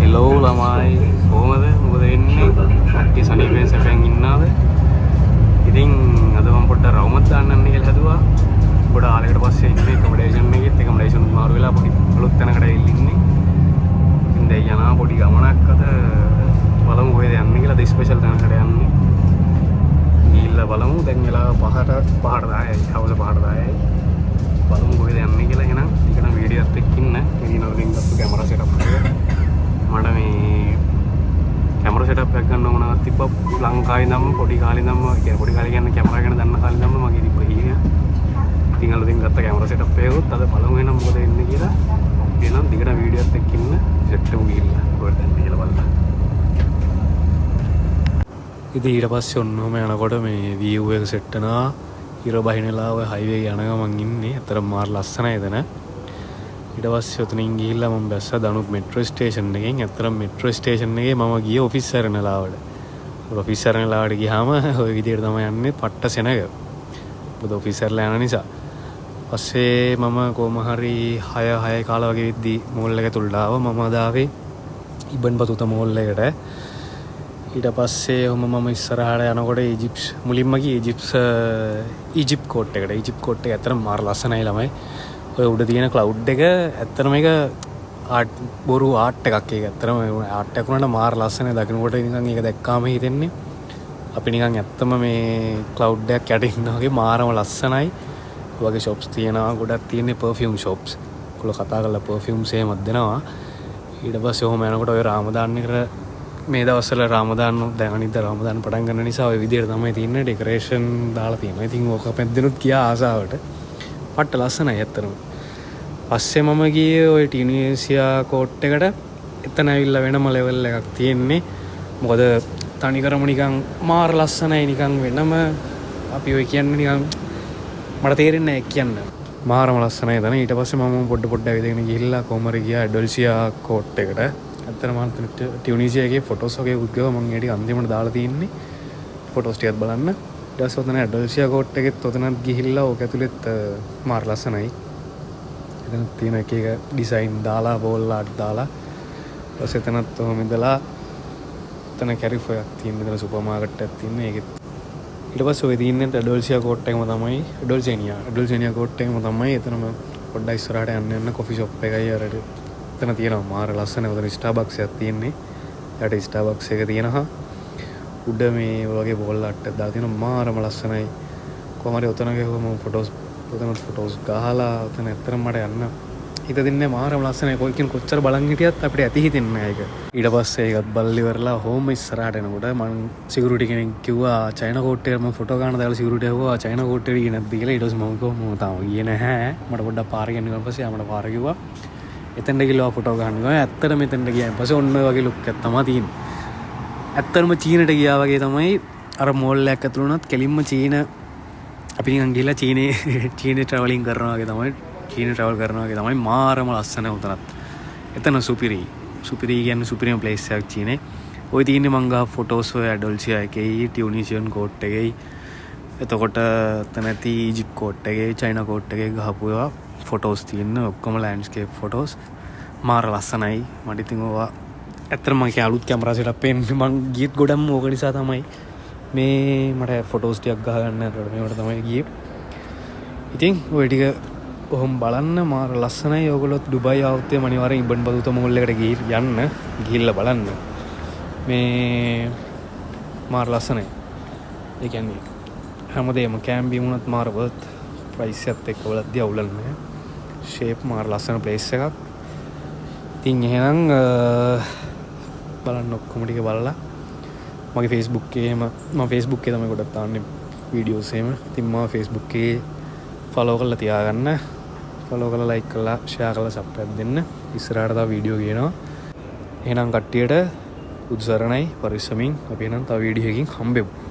Hello ළමයි කොහමද මොකද වෙන්නේ කට්ටිය සනීපෙන් සැපෙන් ඉන්නාද ඉතින් අද මම පොඩ්ඩක් රවුමක් දාන්නන්න කියලා හදුවා පොඩ ආලයකට පස්සේ ඉන්නේ ඇකොමඩේෂන් එකෙත් ඇකොමඩේෂන් මාරු වෙලා පොඩි අලුත් තැනකට ඉන්නේ ඉතින් දැන් යනවා පොඩි ගමනක් අද බලමු කොහෙද යන්නේ කියලා ස්පෙෂල් තැනකට යන්නේ ගිහිල්ලා බලමු දැන් වෙලා 5ට 10යි හවස 5ට 10යි බලමු කොහෙද යන්නේ කියලා එහෙනම් ටිකන වීඩියෝත් එක්ක ඉන්න මෙලිනෝ ලින්ක් අප්පු කැමරා සෙටප් එක මට මේ කැමරා සෙටප් එකක් ගන්න ඕනවත් තිබ්බා ලංකාවේ ඉඳන්ම පොඩි කාලේ ඉඳන්ම කියන්නේ පොඩි කාලේ කියන්නේ කැමරා ගැන දන්න කාලේ ඉඳන්ම මගේ තිබ්බ හීනය ඉතින් අලුතෙන් ගත්ත කැමරා සෙටප් එකකුත් අද බලමු එහෙනම් මොකද වෙන්නේ කියලා එහෙනම් ටිකන වීඩියෝත් එක්ක ඉන්න සෙට් එක ගිහිල්ලා කොහෙද යන්නේ කියලා බලන්න ඉතින් ඊට පස්සේ ඔන්නෝම යනකොට මේ view එක සෙට් වෙනවා ඉර බහිනලා ඔය හයිවේ යන ගමන් ඉන්නේ. අතර මාර ලස්සනයි එතන. ඊට පස්සේ උතනින් ගිහිල්ලා මම බැස්සා දනුත් මෙට්‍රෝ ස්ටේෂන් එකෙන්. අතර මෙට්‍රෝ ස්ටේෂන් එකේ මම ගියේ ඔෆිස් සරණලාවට. ඔෆිස් සරණලාවට ගියාම ওই විදිහට තමයි යන්නේ පට්ට සෙනග. මොකද ඔෆිස් සරලා යන නිසා. පස්සේ මම කොහම හරි 6 කාලා වගේ වෙද්දි මෝල් එක තුලට ආවා. මම අදාවේ ඉබන් බතුත මෝල් එකට. ඊට පස්සේ මම ඉස්සරහට යනකොට මුලින්ම ගියේ ඊජිප්ට් කෝට් එකට. ඊජිප්ට් කෝට් එක ඇත්තටම මාර ලස්සනයි ළමයි. ඔය උඩ තියෙන ක්ලවුඩ් එක ඇත්තටම මේක ආට් බොරු ආට් එකක්. ඒක ඇත්තටම ආට් එකක් වුණාට මාර ලස්සනයි. දකින්නකොට නිකන් ඒක දැක්කාම හිතෙන්නේ අපි නිකන් ඇත්තම මේ ක්ලවුඩ් එකක් යට ඉන්නා වගේ මාරම ලස්සනයි. ඒ වගේ shops තියෙනවා. ගොඩක් තියෙන්නේ perfume shops. ඔයගොල්ලෝ කතා කරලා perfumes එහෙමත් දෙනවා. ඊට පස්සේ ඔහොම යනකොට ඔය රාමදාන් එකට මේ දවස්වල රාමදාන් දැන් අනිද්දා රාමදාන් පටන් ගන්න නිසා ඔය විදියට තමයි තියෙන්නේ ඩෙකොරේෂන් දාලා තියෙනවා. ඉතින් ඕක පැද්දෙනුත් ගියා ආසාවට. පට්ට ලස්සනයි ඇත්තටම. පස්සේ මම ගියේ ඔය ටියුනීසියා කෝට් එකට. එතන ඇවිල්ලා වෙනම ලෙවල් එකක් තියෙන්නේ. මොකද තනිකරම නිකන් මාර ලස්සනයි නිකන් වෙනම අපි ඔය කියන්නේ නිකන් මට තේරෙන්නේ නැහැ කියන්න. මාරම ලස්සනයි එතන. ඊට පස්සේ මම පොඩ්ඩ ඇවිදගෙන ගිහිල්ලා කොහමරි ගියා ඩොල්සියා කෝට් එකට. ඇත්තටම මම ටියුනීසියා එකේ ෆොටෝස් වගේ උද්ගව මම ඒ ටික අන්තිමට දාලා තියෙන්නේ ෆොටෝස් ටිකත් බලන්න. ඊට පස්සේ ඔතන ඩොල්සියා කෝට් එකෙත් ඔතනත් ගිහිල්ලා ඕක ඇතුළෙත් මාර ලස්සනයි. එතන තියෙන එක ඩිසයින් දාලා බෝල් ආට් දාලා ඊට පස්සේ එතනත් ඔහොම ඉඳලා එතන කැරිෆෝ එකක් තියෙන මෙතන සුපර් මාකට් එකක් තියෙන ඒකෙත් ඊට පස්සේ ඔය තියෙන්නේ ඩොල්සියා කෝට් එකම තමයි ඩොල්සේනියා කෝට් එකම තමයි. එතනම පොඩ්ඩක් ඉස්සරහට යන්න කොෆි ෂොප් එකයි අර එතන තියෙනවා මාර ලස්සන උතන ස්ටාර්බක්ස් එකක් තියෙන්නේ. යට ස්ටාර්බක්ස් එක තියෙනවා. උඩ මේ වගේ බෝල් ආට්ටක් දාලා තියෙනවා මාරම ලස්සනයි. කොහොම හරි උතන ගිහුවම ෆොටෝස් ගහලා උතන ඇත්තටම මට යන්න හිත දෙන්නේ මාරම ලස්සනයි. කොයිකින් කොච්චර බලන් හිටියත් අපිට ඇති හිතෙන්නේ නැහැ ඒක. ඊට පස්සේ ඒකත් බල්ලි වරලා හෝම ඉස්සරහට එනකොට මම සිකියුරිටි කෙනෙක් කිව්වා චයිනා කෝට් එකට මම ෆොටෝ ගන්න දාලා සිකියුරිටි ඇහුවා චයිනා කෝට් එකට ගියේ නැද්ද කියලා. ඊට පස්සේ මම කිව්වා මම තාම ගියේ නැහැ. මට පොඩ්ඩක් පාර ගෙන්න ගියා. පස්සේ ආ මට පාර කිව්වා එතෙන්ට ගිහලා ෆොටෝ ගන්න ගියා. ඇත්තට මෙතෙන්ට ගියා. ඊපස්සේ ඔන්න ඔය වගේ ලුක් එකක් තමයි තියෙන්නේ. ඇත්තටම චීනට ගියා වගේ තමයි අර මෝල් එකක් ඇතුළේ උනත් කෙලින්ම චීන අපි නිකන් ගිහලා චීනේ ට්‍රැවලින් කරනවා වගේ තමයි. චීන ට්‍රැවල් කරනවා වගේ තමයි. මාරම ලස්සන උතනත්. එතන සුපිරි කියන්නේ සුපිරිම ප්ලේස් එකක් චීනේ. ওই තියෙන්නේ මං ගා ෆොටෝස් ඔය ඩොල්සියා එකේ ටියුනීසියන් කෝට් එකේ එතකොට එතන ඇති ඊජිප්ට් කෝට් එකේ චයිනා කෝට් එකේ ගහපු ඒවා ෆොටෝස් තියෙන ඔක්කොම ලෑන්ඩ්ස්කේප් ෆොටෝස් මාර ලස්සනයි. මට ඉතින් ඕවා ඇත්තටම මම කිය අලුත් කැමරා සෙටප් එකෙන් මම ගියත් ගොඩක්ම ඕක නිසා තමයි මේ මට ෆොටෝස් ටිකක් ගහගන්න අරකට මේවට තමයි ගියේ. ඉතින් ওই ටික ඔහොම බලන්න මාර ලස්සනයි. ඔයගොල්ලෝ ඩුබයි ආවොත් අනිවාර්යෙන් ඉබන් බදුත මෝල් එකට ගිහිල්ලා බලන්න. මේ මාර ලස්සනයි. ඒ කියන්නේ හැමදේම කැම්බි වුණත් මාර වර්ත් ප්‍රයිස් එකත් එක්ක වලද්දී අවුලක් නැහැ. ෂේප් මාර ලස්සන ප්ලේස් එකක්. ඉතින් එහෙනම් බලන්න ඔක්කොම ටික බලලා මගේ Facebook එකේම මම Facebook එකේ තමයි ගොඩක් තාන්නේ වීඩියෝස් එහෙම. ඉතින් මම Facebook එකේ ෆලෝ කරලා තියාගන්න. ෆලෝ කරලා ලයික් කරලා ෂෙයා කරලා සබ්ස්ක්‍රයිබ් දෙන්න. ඉස්සරහට තව වීඩියෝ ගේනවා. එහෙනම් කට්ටියට උත්සරණයි පරිස්සමින් අපි එහෙනම් තව වීඩියෝ එකකින් හම්බෙමු.